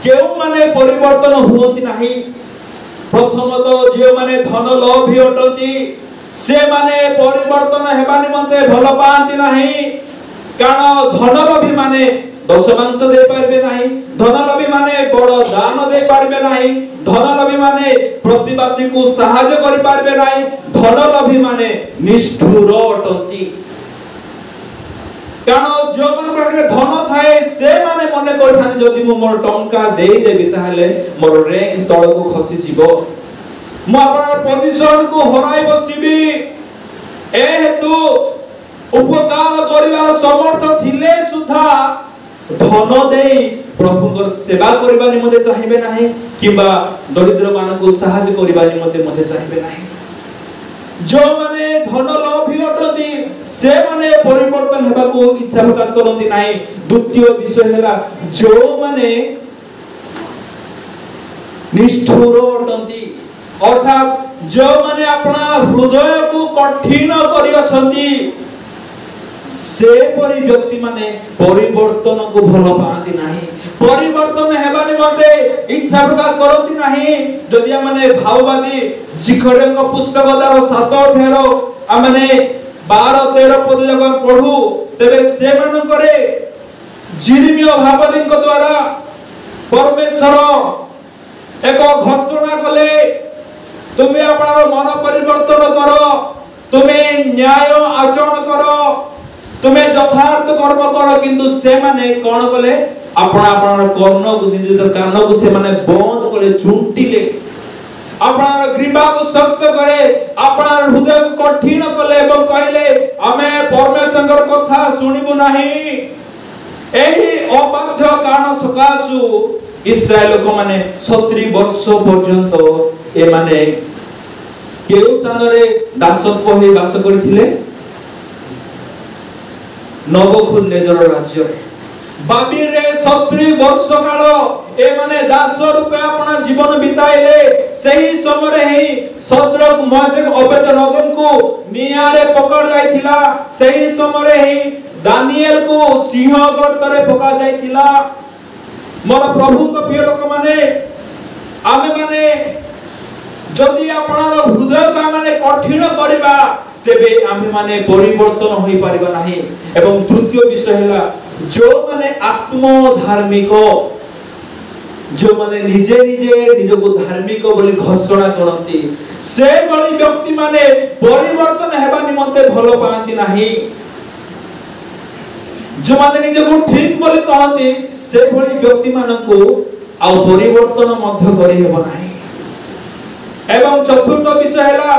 केउ माने परिवर्तन हुअति नाही। प्रथमतः जे माने धन लोभी अटती से माने परिवर्तन हेबा निमंते भल पांती नाही। कारण धन लोभी माने दशमांश दे पारबे नाही, धन लोभी माने बड़ दान दे पारबे नाही, धन लोभी माने प्रतिवासी को सहायता करि पारबे नाही, धन लोभी माने निष्ठुर अटती। कारण जो मन पाखरे धन थाए से माने मने करथाने जदि मो मोर टंका देई देबी ताहले मोर रैंक तळको खसी जीवो, मो आपन पोजीशन को हराई बसिबी। ए हेतु उपकार करिवा समर्थ थिले सुधा धन देई प्रभुकर सेवा करिबा निमते चाहिबे नाही, किबा दरिद्र मानको सहायता करिबा निमते मते चाहिबे नाही। जो माने धन लोभी अटती से माने परिवर्तन हेबा को इच्छा प्रकाश करंती नाही। द्वितीय विषय हैला जो माने निष्ठुर अटती, अर्थात जो माने अपना हृदय को कठिन करि अछंती से परि व्यक्ति माने परिवर्तन को भल पाती नाही, परिवर्तन हेबा निमते इच्छा प्रकाश करंती नाही। जदि माने भाववादी जिखरेंग पुस्तकदार 7 अध्याय आमने 12-13 पद जब पढू तबे से मन करे जिरमिय भाववादीक द्वारा परमेश्वर एक घोषणा कले, तुमे आपन मन परिवर्तन करो, तुमे न्याय आचरण करो, तुमे यथार्थ कर्म करो। किंतु से माने कोन कले अपना अपना कर्म को निज कान को से माने बंद करे, झुंटिले, अपना ग्रीवा को सख्त करे, अपना हृदय को कठिन कले एवं कहले आमे परमेश्वर कथा सुनिबु नाही। एही अबाध्य कारण सकासु इस्राएल लोक माने 70 वर्ष पर्यंत ए माने केउ स्थान रे दासत्व हे वास करथिले, नबुकदनेस्सर राज्य रे बाबिल रे 70 वर्ष काल ए माने दास रूपे अपना जीवन बिताइले। सही समय ही सद्रक मेशक अबेदनगो को निया रे पकड़ जाइथिला, सही समय ही दानिएल को सिंह गर्त रे पका जाइथिला। मोर प्रभु को प्रिय लोक माने आमे माने जदि अपना हृदय का माने कठिन करिबा तेबे आमे माने परिवर्तन होई परिबा नाही। एवं तृतीय विषय हैला जो माने आत्म धार्मिक, जो माने निजे निजे निज को धार्मिक बोली घोषणा करंती से बड़ी व्यक्ति माने परिवर्तन हेबा निमंते भलो पांती नाही। जो माने निजे को ठीक बोली कहंती से बड़ी व्यक्ति मानको आ परिवर्तन मध्य करि हेबो नाही। एवं चतुर्थ विषय हैला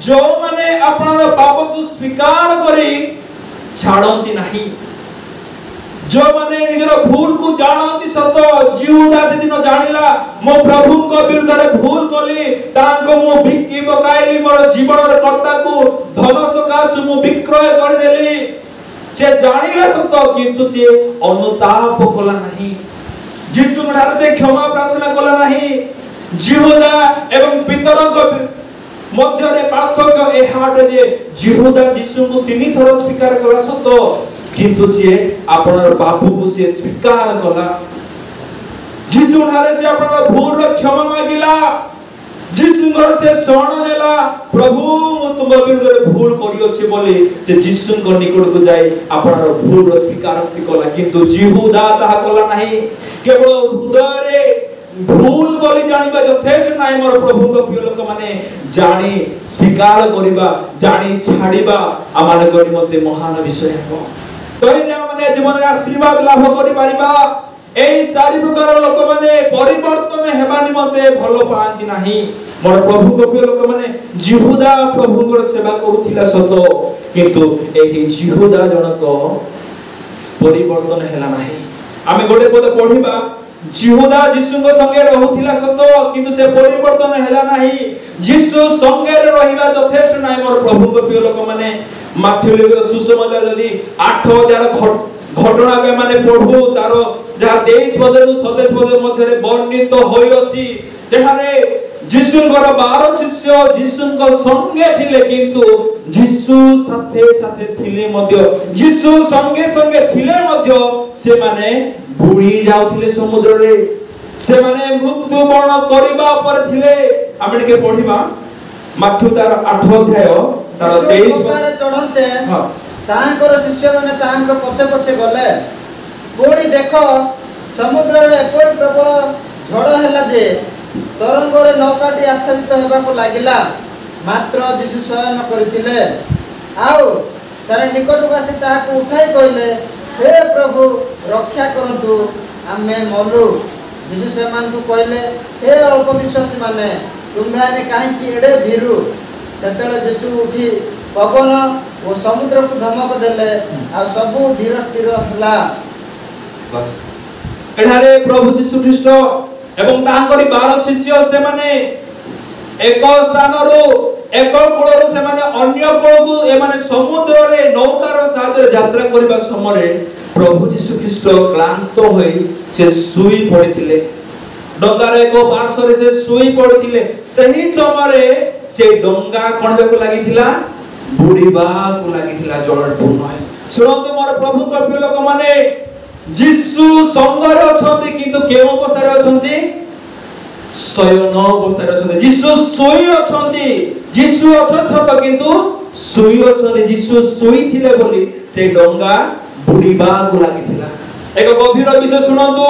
जो माने अपना पाप को स्वीकार करी छाड़ती नहीं, जो माने निजर भूल को जानती सत। जिहुदा से दिन जानिला मो प्रभु को विरुद्ध रे भूल कली, तांको मो बिक्की बकाइली, मोर जीवन रे कर्ता को धन सकासु मो विक्रय कर देली। जे जानिला सत किंतु से अनुताप कला नहीं, यीशु ठारे से क्षमा प्रार्थना कला नहीं। जिहुदा एवं पितरक मध्य रे पार्थक्य ए हाट जे जिहुदा यीशु को 3 थर स्वीकार कला सत, किंतु से आपन पाप को से स्वीकार कला। यीशु ठारे से आपन भूल रो क्षमा मागिला, यीशु घर से शरण नेला, प्रभु मु तुम विरुद्ध रे भूल करियो छी बोली से यीशु को निकट को जाई आपन भूल रो स्वीकार कला। किंतु जिहुदा ताहा कला नाही। केवल हृदय रे भूल बोली जानिबा यथेष्ट नाही। मोर प्रभु को प्रिय लोक माने जानी स्वीकार करिबा, जानी छाड़िबा आमान को निमंते महान विषय हेबो। तहिने माने जीवन रे आशीर्वाद लाभ करि परिबा। एई चारि प्रकार लोक माने परिवर्तन हेबा निमंते भलो पांती नाही। मोर प्रभु को प्रिय लोक माने जिहुदा प्रभुଙ୍କର सेवा करूथिला सत, किंतु एही जिहुदा जनक परिवर्तन हेला नाही। आमे गोटे पद पढिबा, जिहुदा यीशुଙ୍କ संगे रहुथिला सत, किंतु से परिवर्तन हेला नाही। यीशु संगे रहिबा यथेष्ट नाही। मोर प्रभु को प्रिय लोक माने माथ्यू लिखित सुसमाचार यदि 8 अध्याय घटना के माने पढू तार जहा 23 पदरु 27 पद मध्ये वर्णित होई अछि, जेहारे यीशुଙ୍କର 12 शिष्य यीशुଙ୍କ संगे थिले, किंतु यीशु साथे साथे थिले मध्ये, यीशु संगे संगे थिले मध्ये से माने बुडी जाउथिले समुद्र रे, से माने मृत्यु वर्ण करबा पर थिले आमे के पढिबा माथ्यू तार 8 अध्याय तार 23 पद चढ़ते तांकर शिष्य माने तांक पछे पछे गले कोडी देखो समुद्र रे एपरि प्रबल झड़ हैला जे तरंग रे नौकाटी आच्छादित हेबा को लागिला मात्र यीशु शयन करथिले आउ सारे निकट को आसी ताहाको उठाई कहले हे प्रभु रक्षा करंतु आमे मलु यीशु से मान को कहले हे अल्प विश्वासी माने तुम्हाने काहे कि एडे भीरु सेतले यीशु उठी पवन और समुद्र को धमक देले आ सबु धीर स्थिर हला बस एठारे प्रभु यीशु ख्रीष्ट एवं तांकरी 12 शिष्य से माने एक स्थानरो एक कूलरो से माने अन्य कूलको ए माने समुद्र रे नौकार साथ यात्रा करबा समय प्रभु यीशु ख्रीष्ट क्लांत होई से सुई पड़िथिले डंगार एक पार्श्व से सुई पड़िथिले सही समय से डंगा कोनबे को लागिथिला बुडीबा को लागिथिला जल पूर्ण है सुनंतु मोर प्रभु का प्रिय लोक माने यीशु संगरे अछंती किंतु केउ अवस्था रे अछंती शयन अवस्था रे अछंती यीशु सोई अछंती यीशु अछंत किंतु सोई अछंती यीशु सोई थिले बोली से डंगा बुडीबा को लागिथिला एक गभीर विषय सुनंतु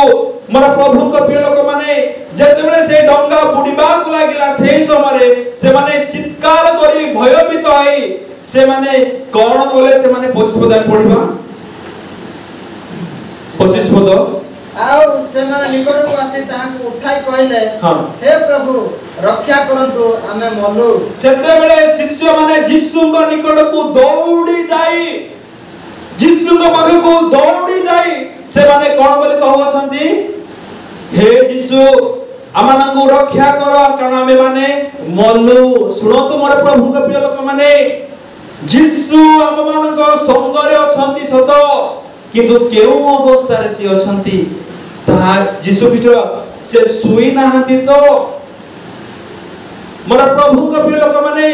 मोर प्रभु का प्रिय लोक माने जेतेबेले से डंगा बुडीबा को लागिला सेही समय से माने चित्कार करी भयभीत होई से माने कोन कोले से माने 25 पद पढिबा 25 पद आउ से माने निकट को आसी ताहाको उठाई कहले हे प्रभु रक्षा करंतु आमे मलु सेतेबेले शिष्य माने यीशु को निकट को दौड़ी जाई यीशु को पाखे को दौड़ी जाई से माने कोन बोले कहउछंती हे यीशु आमानकु रक्षा कर कारण आमे माने मलु सुनो तो मोर प्रभु का प्रिय लोक माने यीशु आमानक संगरे अछंती सत किंतु केउ अवस्था रे से अछंती ता यीशु ख्रीष्ट से सुई नाहंती तो मोर प्रभु का प्रिय लोक माने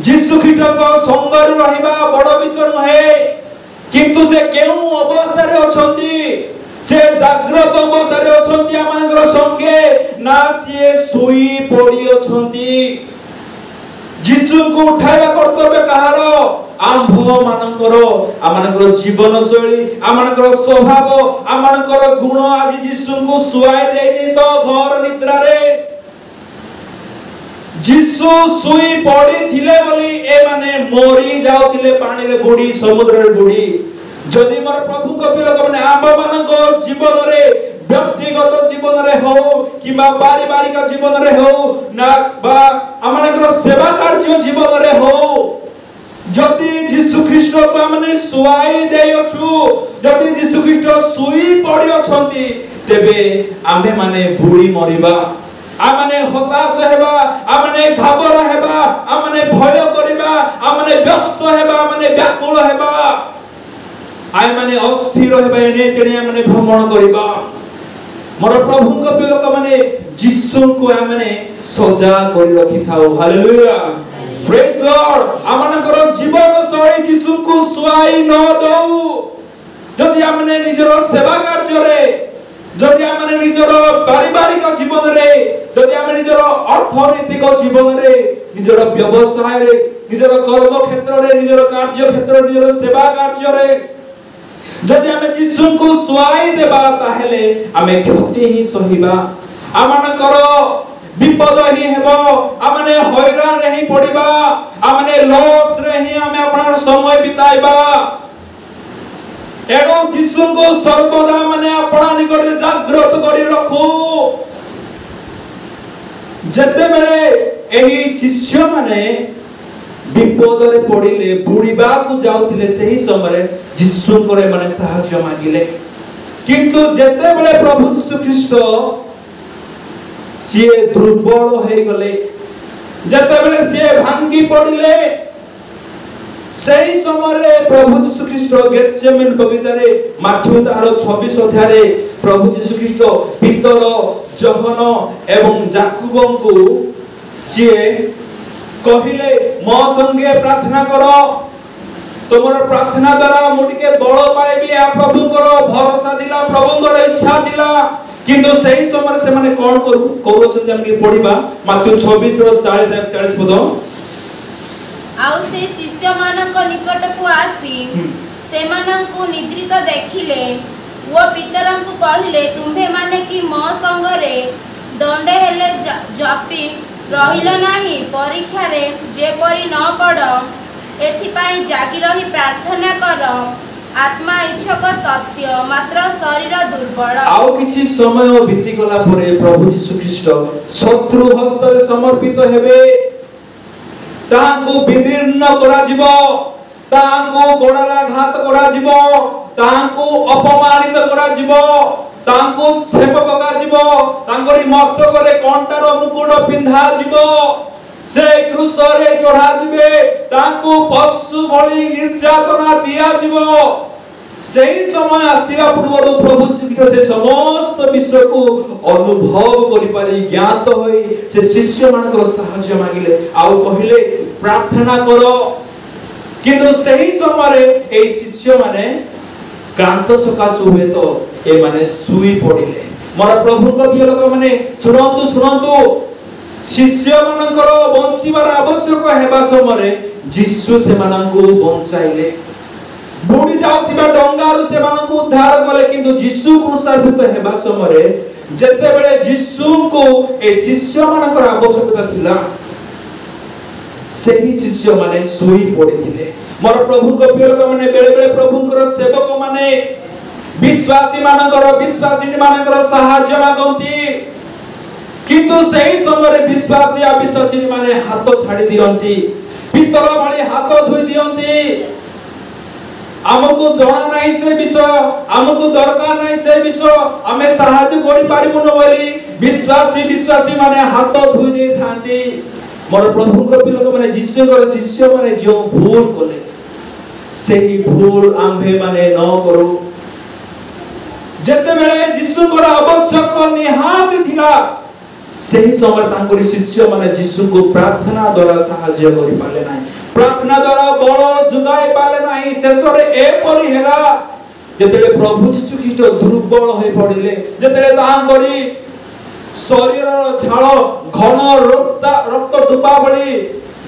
यीशु ख्रीष्ट को संगरे रहिबा बड़ विषय नहे किंतु से केउ अवस्था रे अछंती से जागृत अवस्था रे अछंती आमानकर संगे ना से सुई पड़ी अछंती यीशु को उठाइबा कर्तव्य कहार आंभ मानकर जीवन शैली आमानकर स्वभाव आमानकर गुण आज यीशु को सुआई देनी तो घर निद्रा रे यीशु सुई पड़ी थिले बोली ए माने मरी जाउथिले पानी रे बुडी समुद्र रे बुडी जदि मोर प्रभु को लोक माने आंभ मानकर जीवन रे व्यक्तिगत जीवन रे हो किबा पारिवारिक जीवन रे हो ना बा आमानकर सेवा कार्य जीवन रे हो जदि यीशु ख्रीष्ट को माने सुआई देयछु जदि यीशु ख्रीष्ट सुई पड़ी अछंती तेबे आमे माने बुडी मरिबा आमने हताश हेबा आमने घाबरा हेबा आमने भय करिबा आमने व्यस्त हेबा आमने व्याकुल हेबा आय माने अस्थिर हेबा एने तेने आमने भ्रमण करिबा मोर प्रभु को लोक माने यीशु को आमने सजा करि रखि थाओ हालेलुया प्रेज लॉर्ड आमनकर जीवन शैली यीशु को सुआई न दउ जदि आमने निजर सेवा कार्य रे जदि आमने निजर पारिवारिक जीवन रे जदि आमने निजर अर्थनैतिक जीवन रे निजर व्यवसाय रे निजर कर्म क्षेत्र रे निजर कार्य क्षेत्र रे निजर सेवा कार्य रे जदि आमे यीशु को सुआई देबा ताहेले आमे क्षति ही सहिबा आमनकर विपद ही हेबो आमने हैरान रे ही पड़िबा आमने लॉस रे ही आमे अपना समय बिताइबा एनो यीशु को सर्वदा माने अपना निकट जागृत करी रखो जते बेले एही शिष्य माने विपद रे पड़िले बुडीबा को जाउथिले सही समय यीशु को रे माने सहायता मांगिले किंतु जते बेले प्रभु यीशु ख्रीष्ट सिए दुर्बल हे गले जते बेले सिए भांगी पड़िले सही समय प्रभु यीशु ख्रीष्ट गेतसेमनी बगीचा रे माथ्यू तार 26 अध्याय रे प्रभु यीशु ख्रीष्ट पीतर जहन एवं याकूब को सिए कहिले मो संगे प्रार्थना करो तुमर प्रार्थना द्वारा मुटिके बल पाइबी आ प्रभुकर भरोसा दिला प्रभुकर इच्छा दिला किंतु सही समय से माने कौन करूछन हम के पढिबा मत्ती 26 रो 40 पद आउ से शिष्य मानक निकट को आसी से मानक निद्रित देखिले वो पितरन को कहिले तुम्हे माने कि मो संगरे दंडे हेले जपी रहिल नाही परीक्षा रे जे परी न पड़ एथि पई जागी रही प्रार्थना कर आत्मा इच्छक सत्य मात्र शरीर दुर्बल। आउ किछि समय बीती गला परे प्रभु यीशु ख्रीष्ट शत्रु हस्त रे समर्पित हेबे तांको विदीर्ण करा जीवो तांको गोड़ाला घात करा जीवो तांको अपमानित करा जीवो तांको छेप पका जीवो तांकरी मस्तक रे कंटार मुकुट पिंधा जीवो से क्रूस रे चढ़ा जीवे तांको पशु भली निर्यातना दिया जीवो सेही समय आसीबा पूर्व प्रभु श्रीकृष्ण से समस्त विषय को अनुभव करि पारी ज्ञात होई से शिष्य मानकर सहाय्य मांगिले आउ कहिले प्रार्थना करो किंतु सेही समय रे ए शिष्य माने क्रांत सकाश हुए तो ए माने सुई पड़िले मोर प्रभु को प्रिय लोक माने सुनंतु शिष्य मानकर बंचिबार आवश्यक हेबा समय यीशु से मानकु बंचाइले बुडी जाउथिबा डंगारु से मानकु उद्धार कले किंतु यीशु क्रूसाभित हेबा समय जेते बेले यीशु को ए शिष्य मानकर आवश्यकता थिला सेही शिष्य माने सोई पड़िथिले मोर प्रभु को प्रिय लोक माने बेले बेले प्रभुकर सेवक माने विश्वासी मानकर सहाय्य मागंती किंतु सही समय विश्वासी अविश्वासी माने हाथ छाड़ी दियंती पितर भाली हाथ धोई दियंती हमको जणा नाही से विषय हमको दरकार नाही से विषय हमें सहाय्य करि पारिबो न बोली विश्वासी माने हाथ धोई दे थांती मोर प्रभु को लोक माने यीशु को शिष्य माने जो भूल कले सेही भूल आम्भे माने न करू जते बेले यीशु को आवश्यक निहात थिला सेही समय तांकरी शिष्य माने यीशु को प्रार्थना द्वारा सहाय्य करि पाले नाही प्रार्थना द्वारा बल जुगाई पाले नाही शेषरे ए परि हेला जतेले प्रभु यीशु ख्रीष्ट दुर्बल होई पड़िले जतेले तांकरी शरीर झाल घन रक्त डुबा बड़ी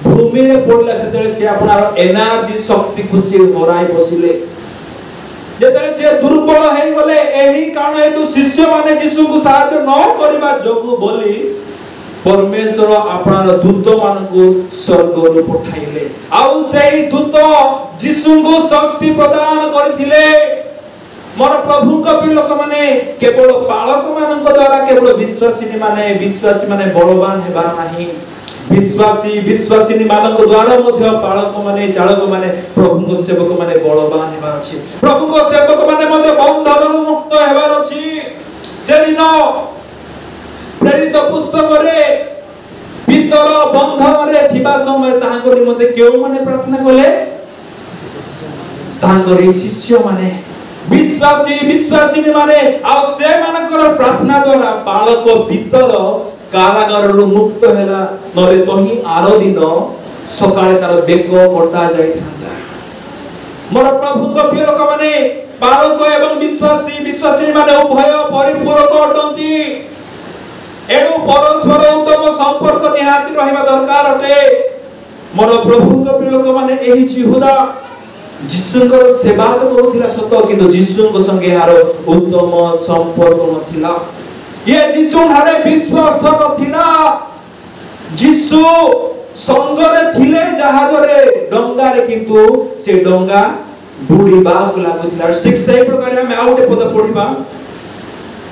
भूमि रे पड़ला सेतेले से आपनार एनर्जी शक्ति को से हराई बसिले जेतले से दुर्बल हे गले एही कारण हेतु शिष्य माने यीशु को सहायता न करबा जोगु बोली परमेश्वर आपनार दूत मानकु स्वर्ग रो पठाइले आउ सेही दूत यीशु को शक्ति प्रदान करथिले मोर प्रभु को भी लोक माने केवल पालक मानक द्वारा केवल विश्वासी माने बलवान हेबा नाही विश्वासी मानक द्वारा मध्य पालक माने चालक माने प्रभु को सेवक माने बलवान हेबार अछि प्रभु को सेवक माने मध्य बंधन मुक्त हेबार अछि से दिन प्रेरित पुस्तक रे भीतर बंधन रे थिबा समय ताहांको निमते केउ माने प्रार्थना कले ताहांको शिष्य माने विश्वासी माने आ से मानकर प्रार्थना द्वारा बालक भीतर कारागार रु मुक्त हैला नले तही आरो दिन सकाळे तार बेको कटा जाय थांदा मोर प्रभु को प्रिय लोक माने बालक एवं विश्वासी माने उभय परिपूरक अटंती एनु परस्पर उत्तम संपर्क निहाती रहिबा दरकार अटे मोर प्रभु को प्रिय लोक माने एही जिहुदा जिसुंकर सेवा तो करूथिला सत किंतु जिसुंक संगे हार उत्तम संपर्क नथिला ये जिसु ठारे विश्वास नथिला जिसु संगरे थिले जहाज रे डंगा रे किंतु से डंगा बुडीबा लागुथिला सिक्स सही प्रकार हम आउटे पद पढिबा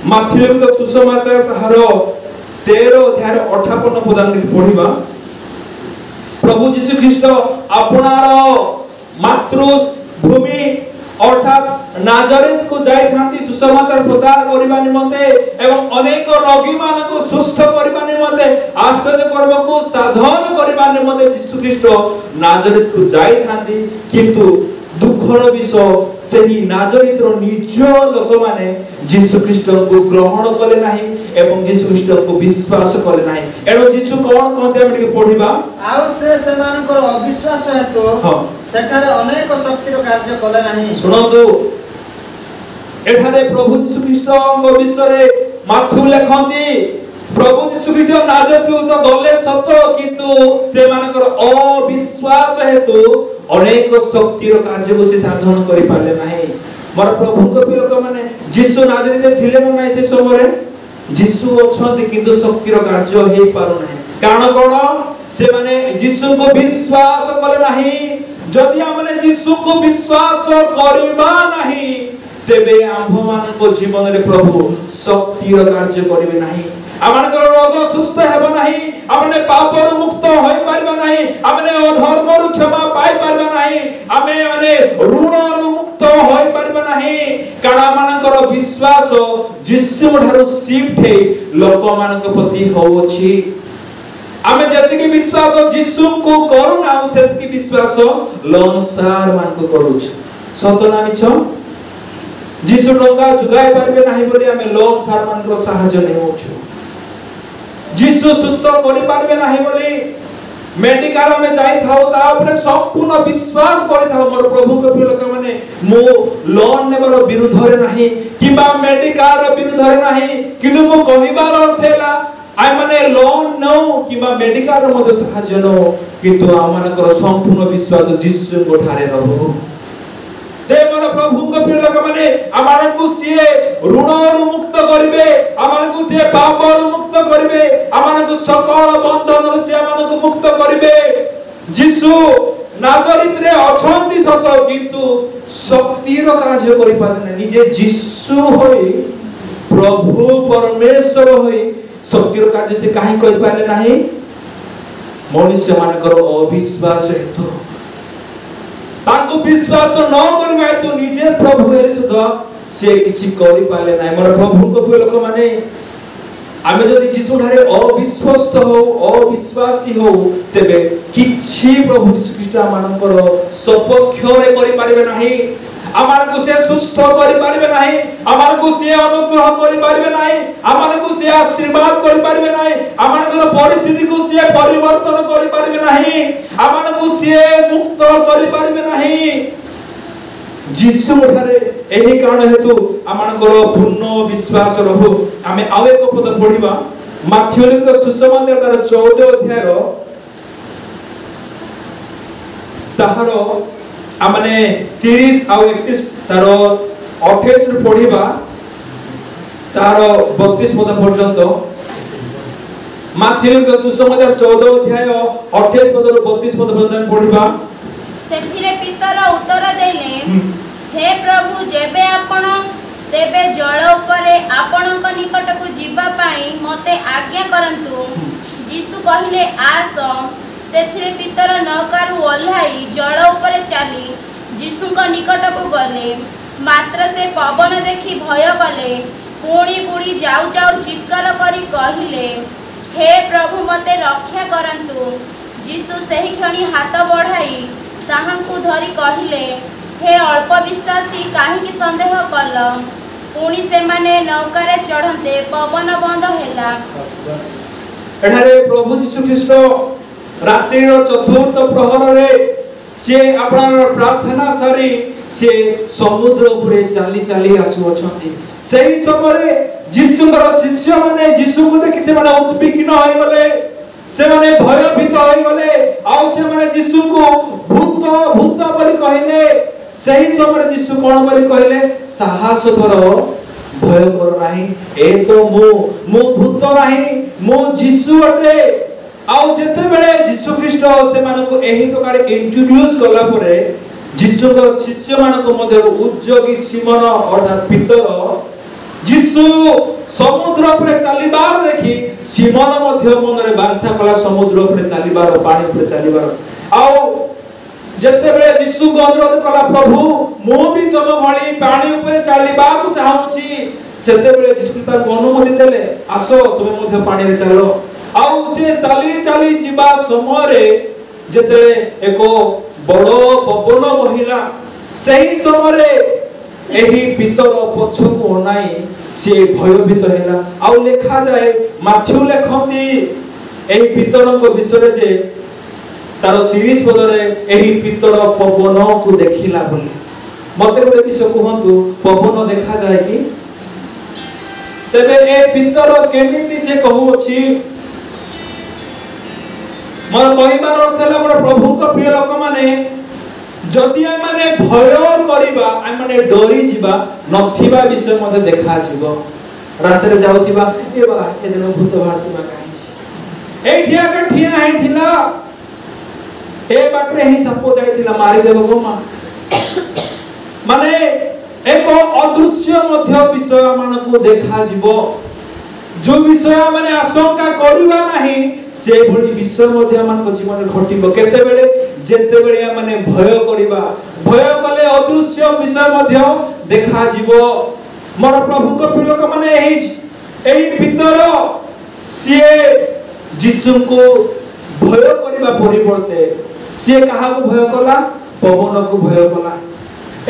माथि तो सुसमाचार ताहार 13 अध्याय 58 पद पढिबा प्रभु यीशु ख्रीष्ट आपनार मातृभूमि अर्थात नाजरेत को जाय थांती सुसमाचार प्रचार करिबा निमंते एवं अनेक रोगी मानको सुस्थ करिबा निमंते आश्चर्य कर्म को साधन करिबा निमंते यीशु ख्रीष्ट नाजरेत को जाय थांती किंतु दुखर विषय सेही नाजरेत रो निज लोक माने यीशु ख्रीष्ट को ग्रहण कले नाही एवं यीशु ख्रीष्ट को विश्वास कले नाही एनो यीशु कोन कहते हम के पढिबा आउ से मानकर अविश्वास हेतु सेठारे अनेक शक्तिर कार्य कले नाही सुनंतु एठारे प्रभु यीशु ख्रीष्ट को विषय माथु लेखंती प्रभु यीशु ख्रीष्ट नाजरेतु तो गले सत किंतु से मानकर अविश्वास हेतु अनेक शक्तिर कार्य को से साधन करि पाले नाही। मोर प्रभु को लोक माने यीशु नाजरेत थिले न नाही से समय यीशु अछंती किंतु शक्तिर कार्य हे पारु नाही। कारण कोन से माने यीशु को विश्वास करे नाही। जदि हमने यीशु को विश्वास करबा नाही तेबे आम्भ मान को जीवन रे प्रभु शक्तिर कार्य करिवे नाही। आमनकर रोग सुस्थ हेबो नाही। हमने पापर मुक्त होई परबा नाही। हमने अधर्म क्षमा पाई परबा नाही। हमें माने ऋण मुक्त होई परबा नाही। कारण आमनकर विश्वास यीशु ठारो शिफ्ट हे लोक मानक प्रति होउछि। आमे जतिके विश्वास यीशु को करूना सेतिके विश्वास लंसार मान को करूछ। सतना मिछ यीशु टंका जुगाई परबे नाही बोली आमे लंसार मान को सहाय्य नेउछु। यीशु सुस्थ करि पारबे नाही बोली मेडिकल में जाई थाओ ता ऊपर संपूर्ण विश्वास करि थाओ मोर प्रभु के लोक माने मो लोन नेबर विरुद्ध रे नाही किबा मेडिकल रो विरुद्ध रे नाही किंतु मो कहिबार अर्थ हैला आइ माने लोन नो किबा मेडिकल रो मते सहाय्य नो किंतु आमानकर संपूर्ण विश्वास यीशु को ठारे रहबो। ते मोर प्रभु के लोक माने आमानकु सिए ऋणरु मुक्त करिवे। आमानकु सिए पापरु मुक्त करिवे। आमानकु सकल बंधन से आमानकु मुक्त करिवे। यीशु नाजरेत रे अछंती सत किंतु शक्तिर कार्य करि पारे निजे यीशु होई प्रभु परमेश्वर होई शक्तिर कार्य से काहे करि पारे नाही। मनुष्य मानकर अविश्वास हेतु ताको विश्वास न करबा हेतु निजे प्रभु रे सुद्धा से किछि करि पाले नाही। मोर प्रभु को लोक माने आमे जदि यीशु ठारे अविश्वास हो अविश्वासी हो तेबे किछि प्रभु यीशु ख्रीष्ट मानकर सपक्ष रे करि पारिबे नाही। आमानकु से सुस्थ करि पारिबे नाही। आमानकु से अनुग्रह करि पारिबे नाही। आमानकु से आशीर्वाद करि पारिबे नाही। आमानकर परिस्थिति को से परिवर्तन करि पारिबे नाही। आमानकु से मुक्त करि पारिबे नाही। यीशु ठारे एही कारण हेतु आमानकर पूर्ण विश्वास रहु। आमे आउ एक पद पढिबा माथ्यू लिखित सुसमाचार तार 14 अध्याय रो ताहारो आमने 30 आउ 31 तार 28 रु पढिबा तार 32 पद पर्यंत माथ्यू लिखित सुसमाचार 14 अध्याय 28 पद रु 32 पद पर्यंत पढिबा। सेथिरे पितर उत्तर देले हे प्रभु जेबे आपण तेबे जल उपरे आपणक निकट को जीवा पाई मते आज्ञा करंतु। यीशु कहिले आस सेथिरे पितर नौकारु ओल्हाई जल उपरे चली यीशु को निकट को गले। मात्र से पवन देखि भय गले। पुणी बुड़ी जाऊ जाऊ चित्कार करी कहिले हे प्रभु मते रक्षा करंतु। यीशु सही क्षणी हाथ बढ़ाई ताहांकु धरी कहिले हे अल्प विश्वासी काहेकि संदेह कल। पुणी से माने नौकारे चढ़ते पवन बंद हैला। एठारे प्रभु यीशु ख्रीष्ट रात्रि चतुर्थ प्रहर रे से आपन प्रार्थना सारी से समुद्र उपरे चाली चाली आसु अछंती। सेही समय यीशुଙ୍କର शिष्य माने यीशु को देखि से माने उद्विग्न होई गले। से माने भयभीत होई गले आउ से माने यीशु को भूत भूत बोली कहिले। सेही समय यीशु कोन बोली कहिले साहस करो भय करो नाही। ए तो मो भूत नाही मो यीशु अटे। आउ जेते बेले यीशु ख्रीष्ट से मानको एही प्रकार इंट्रोड्यूस कला परे यीशुଙ୍କର शिष्य मानको मध्ये उद्योगी सिमोन अर्थात पितर यीशु समुद्र उपरे चलीबार देखि सिमोन मध्ये मनरे बांछा कला समुद्र उपरे चलीबार पानी उपरे चलीबार। आउ जेते बेले यीशु अनुरोध कला प्रभु मो भी तम भली पानी उपरे चलीबा को चाहूची सेते बेले यीशु ताको अनुमति देले आसो तुमे मध्ये पानी रे चलो। आउ से चाली चाली जीवा समय रे जेते एको बड़ो पवन महिला सही समय रे एही पितर पछको ओनाई से भयभीत हैला। आउ लेखा जाए माथ्यू लेखंती एही पितरक विषय जे तार 30 पद रे एही पितर पवन को देखिला बोली। मते गोटे विषय कहंतु पवन देखा जाए कि तेबे ए पितर केमिति से कहू अछि मोर कहिबार अर्थ है मोर प्रभु को प्रिय लोक माने जदि हम माने भय करिबा हम माने डरी जिबा नथिबा विषय मध्ये देखा जिवो रास्ते रे जाउतिबा ए बा ए दिन भूत भारतीबा काई ए ठिया के ठिया है थिला ए बाटरे ही सपो जाइतिला मारी देबो गो मा माने एक अदृश्य मध्य विषय मानको देखा जिवो जो विषय माने आशंका करिबा नाही से भली विषय मध्य मानको जीवन घटिबो केते बेले जेते बेले माने भय करिबा भय कले अदृश्य विषय मध्य देखा जिवो मोर प्रभु को प्रिय लोक माने एही भीतर सिए यीशु को भय करिबा परिवर्ते सिए काहा को भय कला पवन को भय कला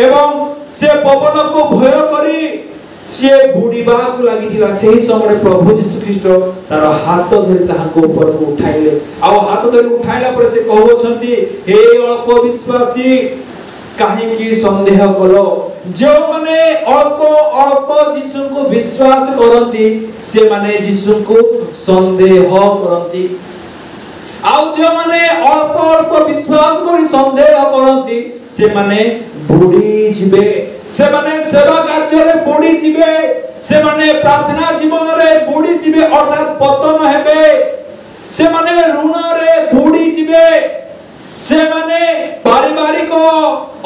एवं से पवन को भय करी से बुड़ीबा को लागिथिला सेही समय प्रभु यीशु ख्रीष्ट तार हाथ धरि ताहाको ऊपर को उठाइले आ हाथ धरि उठाइला पर से कहउछंती हे अल्प विश्वासी काहे की संदेह कलो जो माने अल्प अल्प यीशु को विश्वास करंती से माने यीशु को संदेह करंती आउ जो माने अल्प अल्प विश्वास करी संदेह करंती से माने बुड़ी जिबे से माने सेवा कार्य रे बुड़ी जिबे से माने प्रार्थना जीवन रे बुड़ी जिबे अर्थात पतन हेबे से माने ऋण रे बुड़ी जिबे से माने पारिवारिक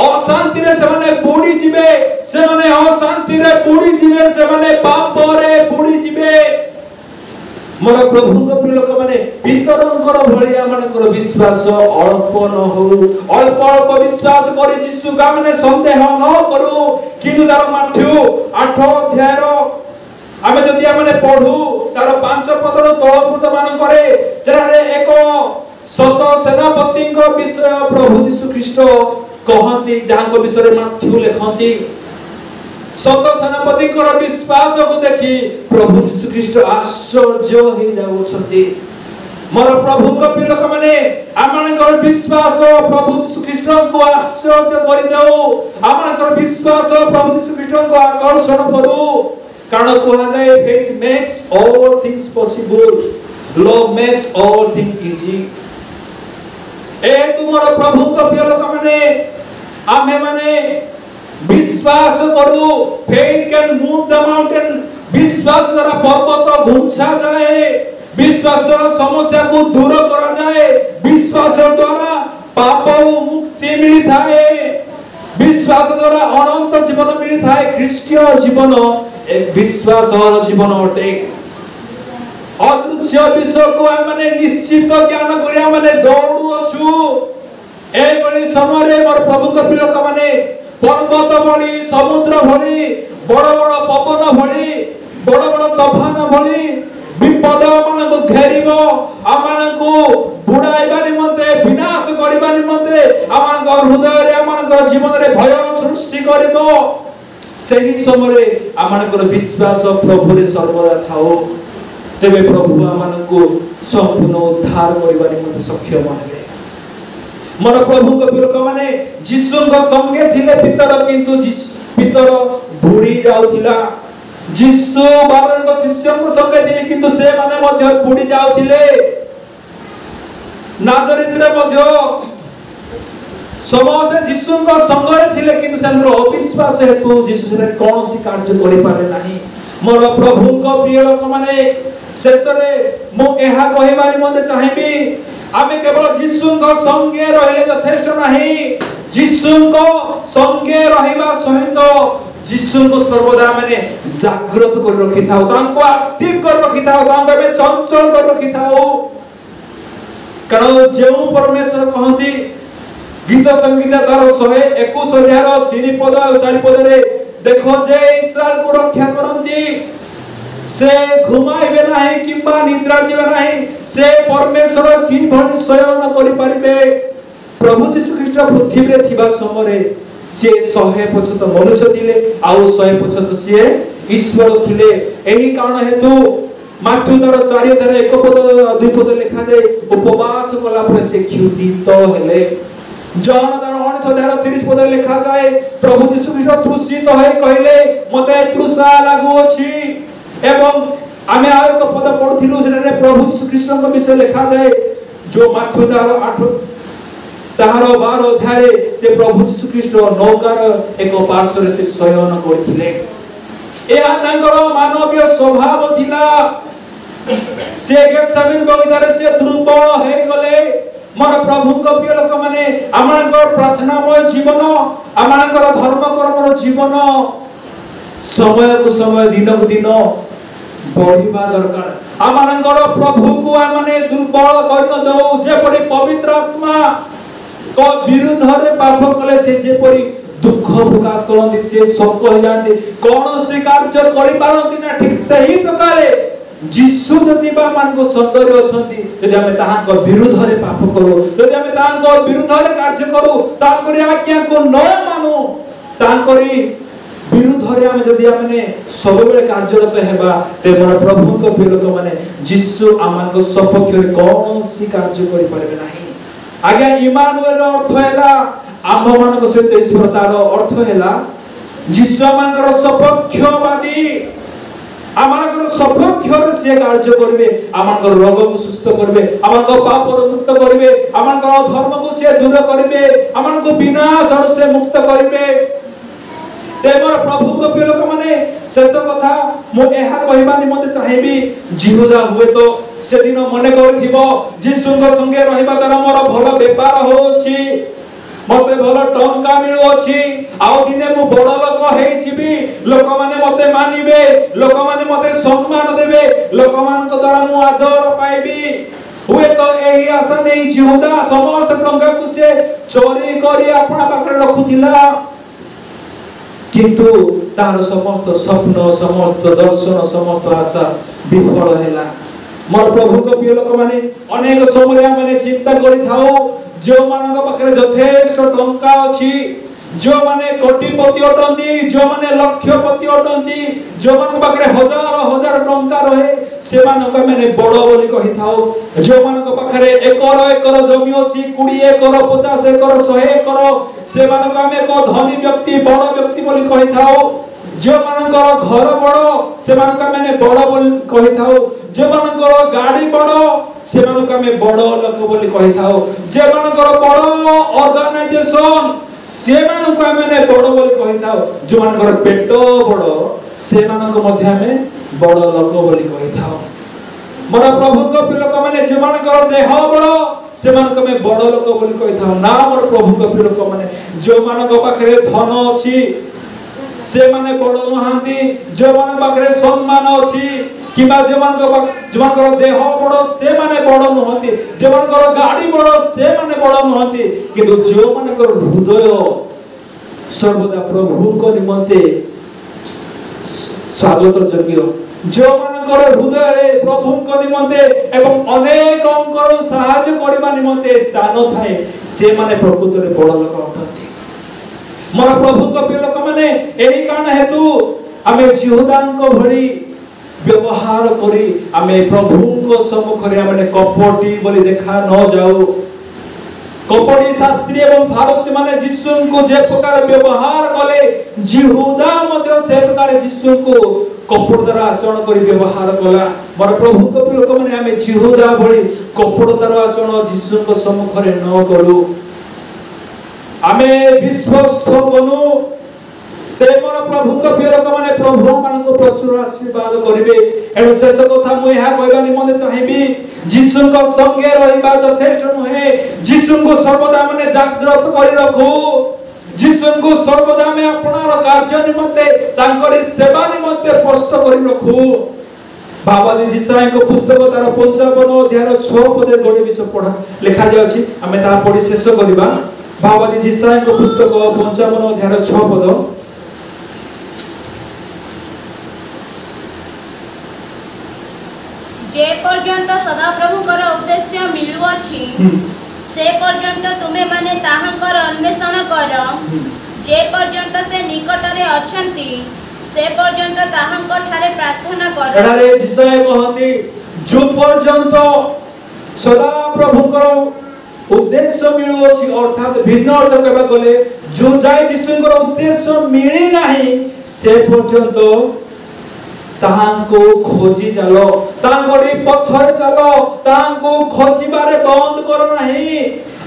अशांति रे से माने बुड़ी जिबे से माने अशांति रे बुड़ी जिबे से माने पाप रे बुड़ी जिबे मोर प्रभु को प्रिय लोक माने पितरंकर भलिया मानकर विश्वास अल्प न हो अल्प अल्प विश्वास करी यीशु का माने संदेह न करू किनु तार माथ्यू 8 अध्याय रो आमे जदि माने पढू तार 5 पदर तळपुत मान करे जरारे एक सत सेनापति को विषय प्रभु यीशु ख्रीष्ट कहंती जहां को विषय माथ्यू लेखंती सत सेनापति को विश्वास को देखि प्रभु यीशु ख्रीष्ट आश्चर्य हो जाउछंती मोर प्रभु को प्रिय लोक माने आमनकर विश्वास प्रभु यीशु ख्रीष्ट को आश्चर्य करि देउ आमनकर विश्वास प्रभु यीशु ख्रीष्ट को आकर्षण करू कारण कोहा जाय faith makes all things possible love makes all things easy ए तुमर प्रभु को प्रिय लोक माने आमे माने विश्वास करू faith can move the mountain विश्वास द्वारा पर्वत घुंचा जाए विश्वास द्वारा समस्या को दूर करा जाए विश्वास द्वारा पाप मुक्ति मिली थाए विश्वास द्वारा अनंत जीवन मिली थाए ख्रीष्टीय जीवन एक विश्वास और जीवन अटे अदृश्य विषय को माने निश्चित ज्ञान करिया माने दौड़ू अछु ए बड़ी समय मोर प्रभु को प्रिय लोक माने पर्वत भली समुद्र भली बड़ बड़ पवन भली बड़ बड़ तूफान भली विपद मान को घेरिबो आमान को बुड़ाइबा निमंते विनाश करबा निमंते आमान को हृदय रे आमान को जीवन रे भय सृष्टि करबो सही समय आमान को विश्वास प्रभु रे सर्वदा थाओ तेबे प्रभु आमान को संपूर्ण उद्धार करबा निमंते सक्षम हेबे मोर प्रभु को लोक माने यीशु को संगे थिले पितर किंतु पितर बुड़ी जाउथिला यीशु 12 शिष्यों को संगे थिले किंतु से माने मध्य बुड़ी जाउथिले नाजरेत रे मध्य समस्त यीशु को संगे थिले किंतु सेनर अविश्वास हेतु यीशु रे कोनोसी कार्य करि पारे नाही मोर प्रभु को प्रिय लोक माने शेष रे मो एहा कहिबारि मते चाहेबी आमे केवल यीशु को संगे रहले यथेष्ट नाही यीशु को संगे रहिबा सहित यीशु को सर्वदा माने जागृत कर रखिथाओ तांको एक्टिव कर रखिथाओ तांको बे चंचल कर रखिथाओ कारण जेउ परमेश्वर कहंती गीत संगीत तार 121 अध्याय 3 पद और 4 पद रे देखो जे इस्राएल को रक्षा करंती से घुमाइबे नाही किंबा निद्रा जीवे नाही से परमेश्वर की भली शयन करि परिबे प्रभु यीशु ख्रीष्ट पृथ्वी रे थिबा समय से 125 मनुष्य थिले आ 125 से ईश्वर थिले एही कारण हेतु माथ्यू तार 4 अध्याय 1 पद 2 पद लिखा जाय उपवास कला पर से क्षुधित हेले जॉन तार 19 अध्याय 30 पद लिखा जाय प्रभु यीशु ख्रीष्ट तृषित होय कहले मते तृषा लागु अछि एवं आमे आ एक पद पढ़थिलु सेने प्रभु यीशु कृष्ण को विषय लिखा जाए जो माथु 8 ताहार 12 अध्याय ते प्रभु यीशु कृष्ण नौकार एक पार्श्व से शयन करथिले एहा तांकर मानवीय स्वभाव थिला से गेतसेमनी बगीचारे से दुर्बल हे गले मोर प्रभु को प्रिय लोक माने आमानकर प्रार्थनामय जीवन आमानकर धर्म कर्मर जीवन समय को समय दिन को दिन बढ़िबा दरकार आमानकर प्रभु को आमाने दुर्बल कर न दो जे परि पवित्र आत्मा को विरुद्ध रे पाप कले से जे परि दुख प्रकाश करंती से सब कह जानती कौन से कार्य करि पारंती ना ठीक सही प्रकार जिसु जति बा मान को सौंदर्य अछंती यदि हमें ताहां को विरुद्ध रे पाप करू यदि हमें ताहां को विरुद्ध रे कार्य करू ताकरी आज्ञा को न मानु ताकरी विरुद्ध रे हम जदि हमने सब बेले कार्यरत हेबा ते मोर प्रभु को प्रिय लोक माने जिसु आमान को सपक्ष रे कौन सी कार्य करि परबे नाही आज्ञा इमानुएल अर्थ हैला आम मान को सहित ईश्वरतार अर्थ हैला जिसु आमानकर सपक्षवादी आमानकर सपक्ष से कार्य करबे आमानकर रोग को सुस्थ करबे आमानकर पाप को मुक्त करबे आमानकर धर्म को से दूर करबे आमानको विनाश से मुक्त करबे तेमर प्रभु को प्रिय लोक माने शेष कथा मो एहा कहबा निमते चाहेबी जीहुदा हुए तो से दिन मने करथिबो जिसुंग संगे रहिबा द्वारा मोर भलो व्यापार होछि मते भलो टंका मिलु अछि आउ दिने मु बड़ लोक हेइछिबी लोक माने मते मानिबे लोक माने मते सम्मान देबे लोक मान को द्वारा मु आदर पाइबी हुए तो एही आशा नै जीहुदा समस्त टंका को से चोरी करी अपना पाखरे रखुथिला किंतु तार समस्त स्वप्न समस्त दर्शन समस्त आशा विफल हैला मोर प्रभु को प्रिय लोक माने अनेक समय माने चिंता करि थाओ जो मानक पाखरे यथेष्ट टंका अछि जो माने कोटिपति अटंती जो माने लक्षपति अटंती जो मानक पाखरे हजार हजार टंका रहे से मानक माने बड़ बोली कहि थाओ जो मानक पाखरे एकर एकर जमी अछि 20 एकर 50 एकर 100 एकर से मानक आमे को धनी व्यक्ति बड़ व्यक्ति बोली कहि थाओ जो मानकर घर बड़ से मानक माने बड़ बोली कहि थाओ जे मानकर गाड़ी बड़ से मानक आमे बड़ लोक बोली कहि थाओ जे मानकर बड़ ऑर्गेनाइजेशन से मानक माने बड़ बोली कहि थाओ जो मानकर पेट बड़ से मानक मध्य में बड़ लोक बोली कहि थाओ मोर प्रभु को प्रिय लोक माने जे मानकर देह बड़ से मानक में बड़ लोक बोली कहि थाओ ना मोर प्रभु को प्रिय लोक माने जो मानक पाखरे धन अछि से माने बड़ नहांती जो मान पाखरे सम्मान अछि किबा जे मानकर देह बड़ से माने बड़ नहंती जे मानकर गाड़ी बड़ से माने बड़ नहंती किंतु जो मानकर हृदय सर्वदा प्रभु को निमंते स्वागत योग्य जो मानकर हृदय रे प्रभु को निमंते एवं अनेक अंकर सहायता करबा निमंते स्थान थाए से माने प्रकृति रे बड़ लोक अटंती मोर प्रभु को प्रिय लोक माने एही कारण हेतु आमे जिहुदांको भली व्यवहार करी आमे प्रभु को सम्मुख रे आमे कपटी बोली देखा न जाऊ कपटी शास्त्री एवं फारसी माने यीशु को जे प्रकार व्यवहार कले जिहुदा मध्ये से प्रकार यीशु को कपट द्वारा आचरण करी व्यवहार कला मोर प्रभु को प्रिय लोक माने आमे जिहुदा भली कपट द्वारा आचरण यीशु को सम्मुख रे न करू आमे विश्वस्त बनू ते मोर प्रभु को प्रिय लोक माने प्रभु मान को प्रचुर आशीर्वाद करिवे एनु शेष कथा मु एहा कहबा निमंते चाहेबी यीशु को संगे रहिबा यथेष्ट नहे यीशु को सर्वदा माने जागृत करि रखू यीशु को सर्वदा में अपनार कार्य निमंते तांकरी सेवा निमंते प्रस्तुत करि रखू बाबादी जिसाई को पुस्तक तार 55 अध्याय 6 पदे गोटे विषय पढ़ा लिखा जाय अछि हमें ता पढ़ि शेष करिबा बाबादी जिसाई को पुस्तक 55 अध्याय 6 पद जे पर्यंत सदा प्रभु कर उद्देश्य मिलु अछि से पर्यंत तुमे माने ताहांकर अन्वेषण कर जे पर्यंत से निकट रे अछंती से पर्यंत ताहांकर ठारे प्रार्थना कर एडारे जिसाई कहती जो पर्यंत सदा प्रभु कर उद्देश्य मिलु अछि अर्थात भिन्न अर्थ कहबा गले जो जाय यीशुଙ୍କର उद्देश्य मिली नाही से पर्यंत तांको खोजी चलो तांकोरी पछरे चलो तांको खोजिबारे बंद करो नहीं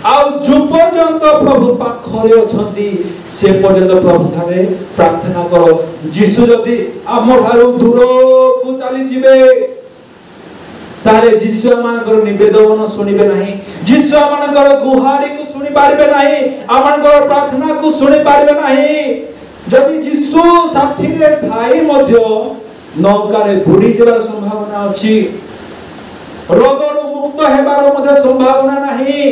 आउ जो पर्यंत प्रभु पाखरे अछंती से पर्यंत प्रभु थारे प्रार्थना करो जीसु जदी हमर हारु दूर को चली जिवे तारे जीसु मानकर निवेदन सुनिबे नहीं जीसु मानकर गुहारी को सुनि पारबे नहीं आमानकर प्रार्थना को सुनि पारबे नहीं जदि जीसु साथी रे थाई मध्य नौकारे बुड़ी जेबार संभावना अछि रोगरु मुक्त हेबार मध्य संभावना नहीं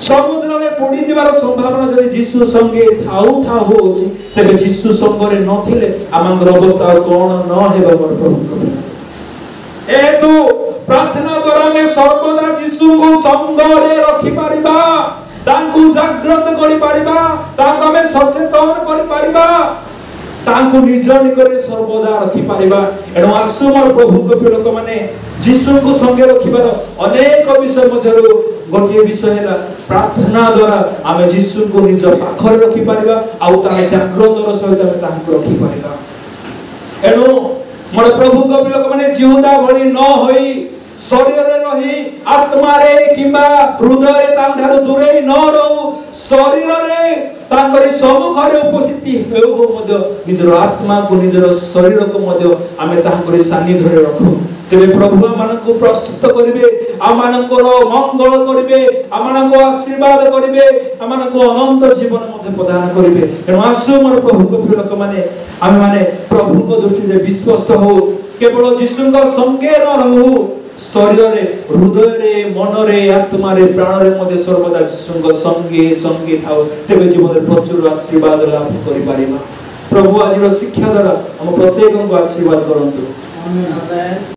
समुद्र में बुड़ी जेबार संभावना जदि जीसु संगे थाउ थाउ अछि तबे जीसु संगरे नथिले आमानकर अवस्था कोन न हेबा मोर प्रभु ए तू प्रार्थना द्वारा में सर्वदा जीसु को संगरे रखि परिबा तांकु जागृत करि परिबा तांका में सचेतन करि परिबा तांकु निज निकरे सर्वदा रखि परिबा एनो आसु मोर प्रभु को लोक माने जीसु को संगे रखिबार अनेक विषय मध्यरु गोटे विषय हैला प्रार्थना द्वारा आमे जीसु को निज पाखरे रखि परिबा आ तार जागृतर सहित आमे तांकु रखि परिबा एनो मोर प्रभु को लोक माने जिहुदा भली न होई शरीर रे रही आत्मा रे किबा हृदय रे तांधारु दूरे न रहू शरीर रे तांकरी सम्मुख रे उपस्थिति हेउ मध्य निजर आत्मा को निजर शरीर को मध्य आमे तांकरी सानिध्य रे रखू तेबे प्रभु मानकु प्रस्तुत करिवे आमानकर मंगल करिवे आमानको आशीर्वाद करिवे आमानको अनंत जीवन मध्य प्रदान करिवे एनो आसु मोर प्रभु को लोक माने आमे माने प्रभु को दृष्टि रे विश्वस्त हो केवल जीसु को संगे न रहू शरीर रे हृदय रे मन रे आत्मा रे प्राण रे मध्य सर्वदा जीसु संगे संगे थाओ तेबे जीवन रे प्रचुर आशीर्वाद लाभ करि परिबा प्रभु आज शिक्षा द्वारा हम प्रत्येक को आशीर्वाद करंतु आमेन।